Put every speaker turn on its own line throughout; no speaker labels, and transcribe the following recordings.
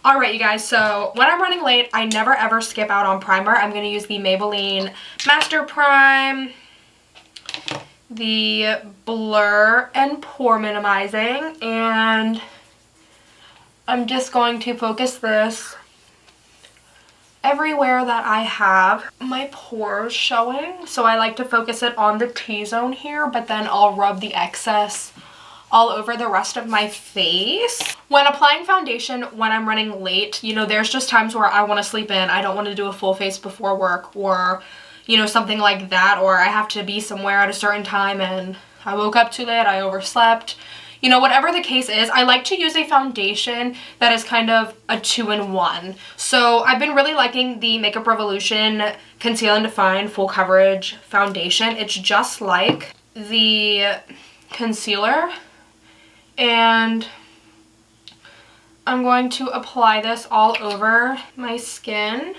Alright, you guys, so when I'm running late, I never ever skip out on primer. I'm going to use the Maybelline Master Prime, the Blur and Pore Minimizing, and I'm just going to focus this everywhere that I have my pores showing. So I like to focus it on the T-zone here, but then I'll rub the excess all over the rest of my face. When applying foundation when I'm running late, you know, there's just times where I want to sleep in. I don't want to do a full face before work, or, you know, something like that, or I have to be somewhere at a certain time and I woke up too late, I overslept. You know, whatever the case is, I like to use a foundation that is kind of a 2-in-1. So I've been really liking the Makeup Revolution Conceal and Define Full Coverage Foundation. It's just like the concealer. And I'm going to apply this all over my skin.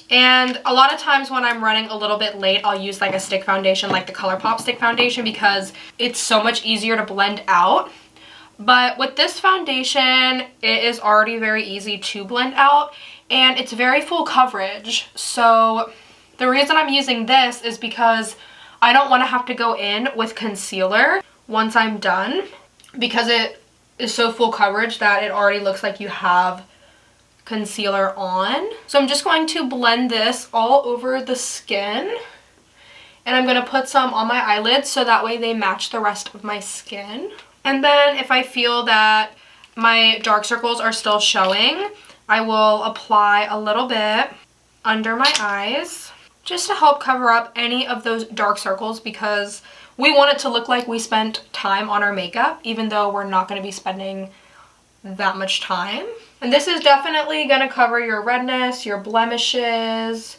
And a lot of times when I'm running a little bit late, I'll use like a stick foundation, like the ColourPop stick foundation, because it's so much easier to blend out. But with this foundation, it is already very easy to blend out, and it's very full coverage. So the reason I'm using this is because I don't want to have to go in with concealer once I'm done, because it is so full coverage that it already looks like you have concealer on. So I'm just going to blend this all over the skin, and I'm going to put some on my eyelids so that way they match the rest of my skin. And then if I feel that my dark circles are still showing, I will apply a little bit under my eyes just to help cover up any of those dark circles, because we want it to look like we spent time on our makeup, even though we're not going to be spending that much time. And this is definitely going to cover your redness, your blemishes,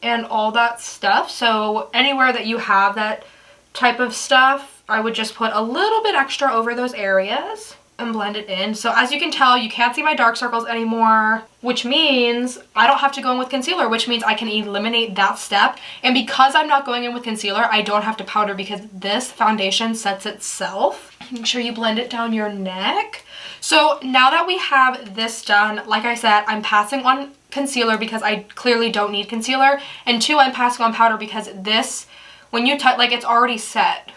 and all that stuff. So anywhere that you have that type of stuff, I would just put a little bit extra over those areas and blend it in. So as you can tell, you can't see my dark circles anymore, which means I don't have to go in with concealer, which means I can eliminate that step. And because I'm not going in with concealer, I don't have to powder, because this foundation sets itself. Make sure you blend it down your neck. So now that we have this done, like I said, I'm passing on concealer because I clearly don't need concealer. And 2, I'm passing on powder because this, when you touch, like, it's already set.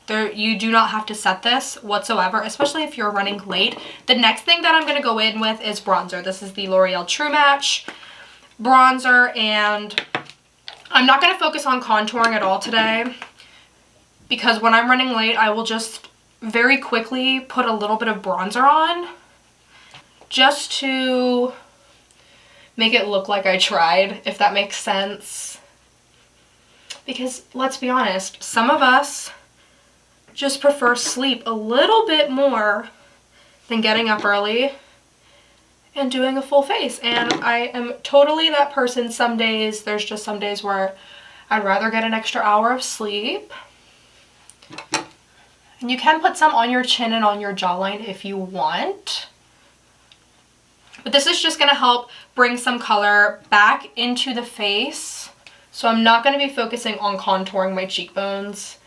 You do not have to set this whatsoever, especially if you're running late. The next thing that I'm going to go in with is bronzer. This is the L'Oreal True Match bronzer, and I'm not going to focus on contouring at all today, because when I'm running late, I will just very quickly put a little bit of bronzer on just to make it look like I tried, if that makes sense. Because let's be honest, some of us just prefer sleep a little bit more than getting up early and doing a full face. And I am totally that person. Some days, there's just some days where I'd rather get an extra hour of sleep. And you can put some on your chin and on your jawline if you want. But this is just going to help bring some color back into the face. So I'm not going to be focusing on contouring my cheekbones.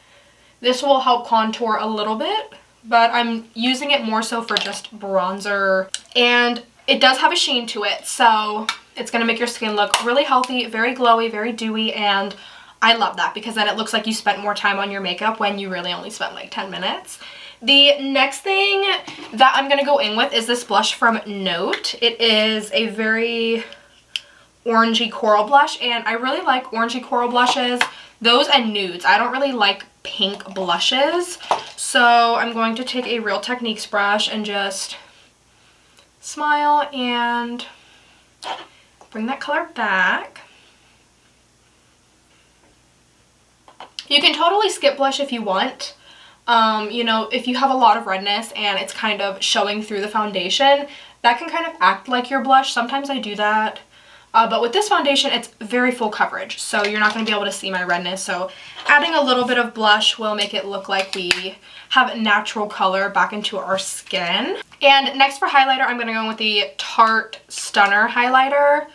This will help contour a little bit, but I'm using it more so for just bronzer. And it does have a sheen to it, so it's going to make your skin look really healthy, very glowy, very dewy, and I love that, because then it looks like you spent more time on your makeup when you really only spent like 10 minutes. The next thing that I'm going to go in with is this blush from Note. It is a very orangey coral blush, and I really like orangey coral blushes. Those and nudes. I don't really like pink blushes, so I'm going to take a Real Techniques brush and just smile and bring that color back. You can totally skip blush if you want. You know, if you have a lot of redness and it's kind of showing through the foundation, that can kind of act like your blush. Sometimes I do that. But with this foundation, it's very full coverage, so you're not going to be able to see my redness. So adding a little bit of blush will make it look like we have natural color back into our skin. And next for highlighter, I'm going to go in with the Tarte Stunner highlighter.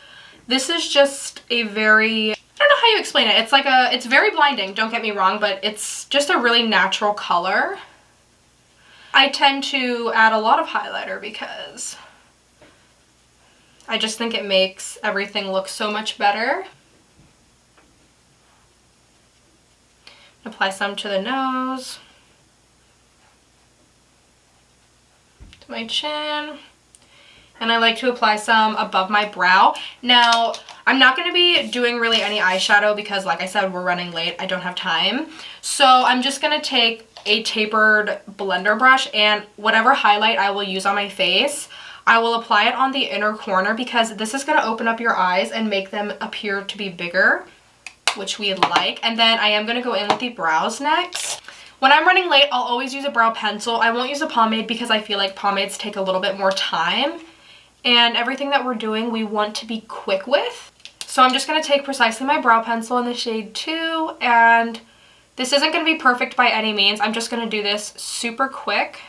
This is just a very, I don't know how you explain it. It's like it's very blinding, don't get me wrong, but it's just a really natural color. I tend to add a lot of highlighter because I just think it makes everything look so much better. Apply some to the nose, to my chin, and I like to apply some above my brow. Now, I'm not going to be doing really any eyeshadow because, like I said, we're running late. I don't have time. So I'm just going to take a tapered blender brush, and whatever highlight I will use on my face, I will apply it on the inner corner because this is going to open up your eyes and make them appear to be bigger, which we like. And then I am going to go in with the brows next. When I'm running late, I'll always use a brow pencil. I won't use a pomade because I feel like pomades take a little bit more time. And everything that we're doing, we want to be quick with. So I'm just going to take precisely my brow pencil in the shade 2, and this isn't going to be perfect by any means. I'm just going to do this super quick.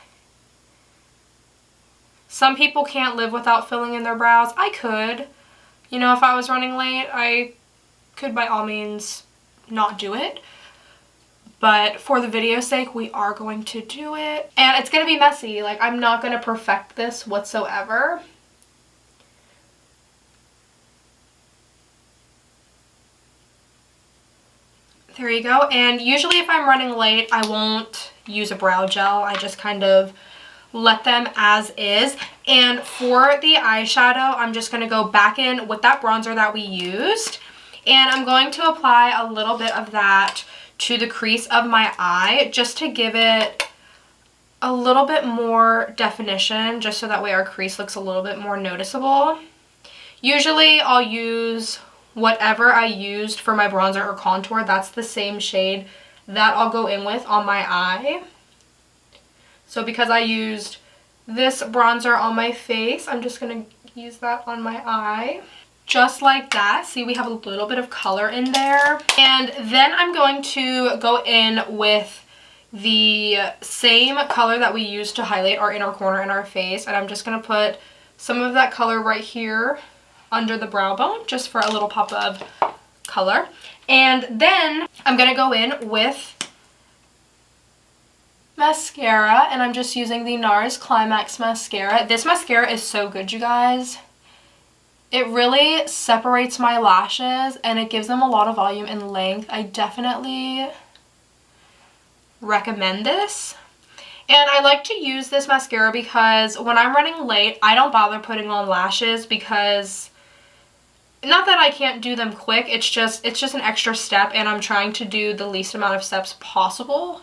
Some people can't live without filling in their brows. I could. You know, if I was running late, I could by all means not do it. But for the video's sake, we are going to do it. And it's going to be messy. Like, I'm not going to perfect this whatsoever. There you go. And usually if I'm running late, I won't use a brow gel. I just kind of let them as is. And for the eyeshadow, I'm just going to go back in with that bronzer that we used. And I'm going to apply a little bit of that to the crease of my eye just to give it a little bit more definition, just so that way our crease looks a little bit more noticeable. Usually I'll use whatever I used for my bronzer or contour. That's the same shade that I'll go in with on my eye. So because I used this bronzer on my face, I'm just going to use that on my eye. Just like that. See, we have a little bit of color in there. And then I'm going to go in with the same color that we used to highlight our inner corner in our face. And I'm just going to put some of that color right here under the brow bone, just for a little pop of color. And then I'm going to go in with mascara, and I'm just using the NARS Climax mascara. This mascara is so good, you guys. It really separates my lashes and it gives them a lot of volume and length. I definitely recommend this. And I like to use this mascara because when I'm running late, I don't bother putting on lashes because, not that I can't do them quick, it's just an extra step, and I'm trying to do the least amount of steps possible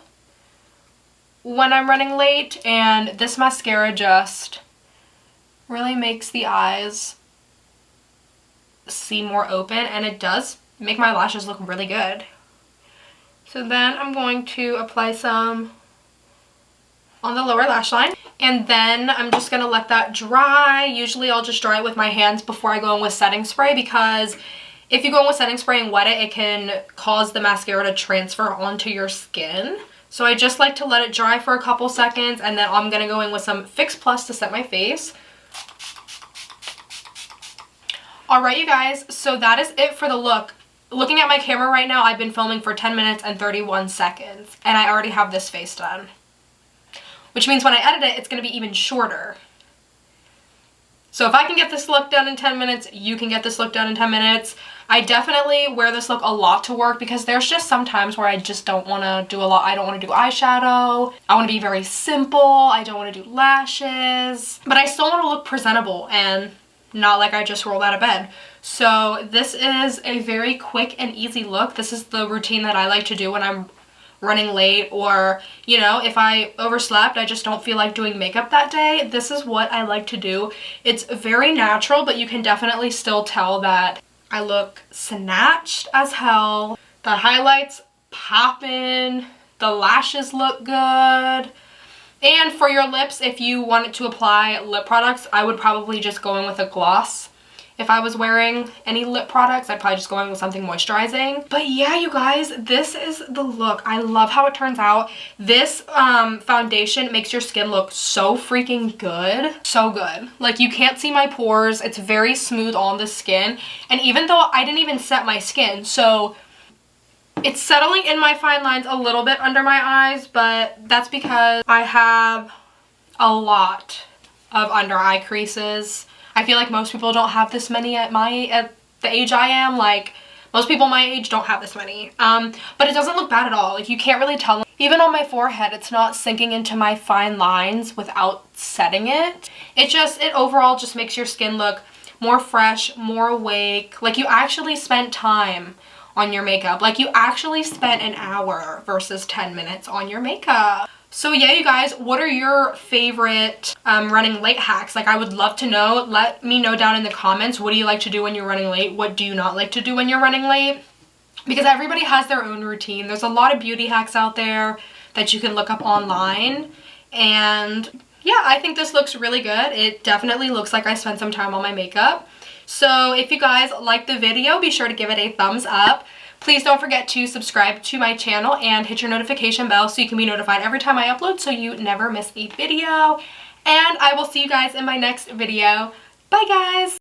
when I'm running late. And this mascara just really makes the eyes seem more open, and it does make my lashes look really good. So then I'm going to apply some on the lower lash line, and then I'm just going to let that dry. Usually I'll just dry it with my hands before I go in with setting spray, because if you go in with setting spray and wet it, it can cause the mascara to transfer onto your skin. So I just like to let it dry for a couple seconds, and then I'm going to go in with some Fix Plus to set my face. Alright, you guys, so that is it for the look. Looking at my camera right now, I've been filming for 10 minutes and 31 seconds, and I already have this face done. Which means when I edit it, it's going to be even shorter. So if I can get this look done in 10 minutes, you can get this look done in 10 minutes. I definitely wear this look a lot to work because there's just some times where I just don't want to do a lot. I don't want to do eyeshadow. I want to be very simple. I don't want to do lashes. But I still want to look presentable and not like I just rolled out of bed. So this is a very quick and easy look. This is the routine that I like to do when I'm running late, or, you know, if I overslept, I just don't feel like doing makeup that day. This is what I like to do. It's very natural, but you can definitely still tell that I look snatched as hell. The highlights poppin', the lashes look good. And for your lips, if you wanted to apply lip products, I would probably just go in with a gloss. If I was wearing any lip products, I'd probably just go in with something moisturizing. But yeah, you guys, this is the look. I love how it turns out. This foundation makes your skin look so freaking good. So good. Like, you can't see my pores. It's very smooth on the skin. And even though I didn't even set my skin, so it's settling in my fine lines a little bit under my eyes, but that's because I have a lot of under eye creases. I feel like most people don't have this many at the age I am. Like, most people my age don't have this many. But it doesn't look bad at all. Like, you can't really tell. Even on my forehead, it's not sinking into my fine lines without setting it. It overall just makes your skin look more fresh, more awake. Like, you actually spent time on your makeup. Like, you actually spent an hour versus 10 minutes on your makeup. So yeah, you guys, what are your favorite running late hacks? Like, I would love to know. Let me know down in the comments. What do you like to do when you're running late? What do you not like to do when you're running late? Because everybody has their own routine. There's a lot of beauty hacks out there that you can look up online. And yeah, I think this looks really good. It definitely looks like I spent some time on my makeup. So if you guys liked the video, be sure to give it a thumbs up. Please don't forget to subscribe to my channel and hit your notification bell so you can be notified every time I upload so you never miss a video. And I will see you guys in my next video. Bye, guys!